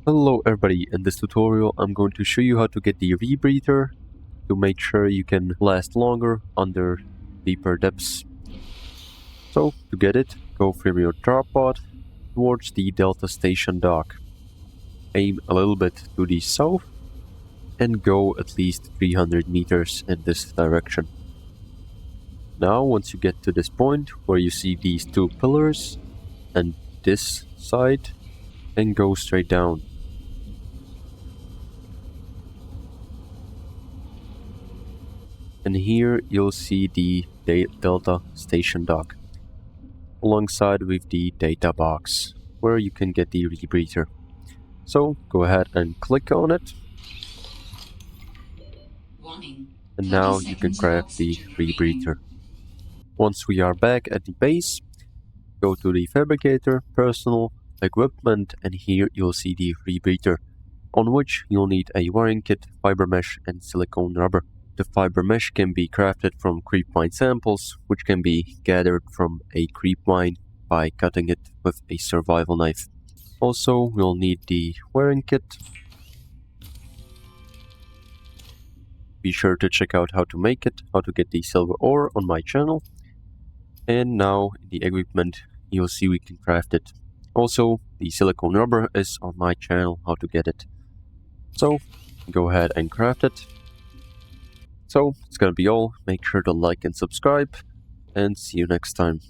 Hello everybody, in this tutorial I'm going to show you how to get the Rebreather to make sure you can last longer under deeper depths. So to get it, go from your drop pod towards the Delta Station dock. Aim a little bit to the south and go at least 300 meters in this direction. Now once you get to this point where you see these two pillars and this side, then go straight down. And here you'll see the Delta Station dock, alongside with the data box, where you can get the Rebreather. So go ahead and click on it, and now you can grab the Rebreather. Once we are back at the base, go to the Fabricator, Personal, Equipment, and here you'll see the Rebreather, on which you'll need a wiring kit, fiber mesh, and silicone rubber. The fiber mesh can be crafted from creep mine samples, which can be gathered from a creep mine by cutting it with a survival knife. Also, we'll need the wiring kit. Be sure to check out how to make it, how to get the silver ore on my channel. And now in the equipment, you'll see we can craft it. Also, the silicone rubber is on my channel, how to get it. So, go ahead and craft it. So, it's gonna be all. Make sure to like and subscribe, and see you next time.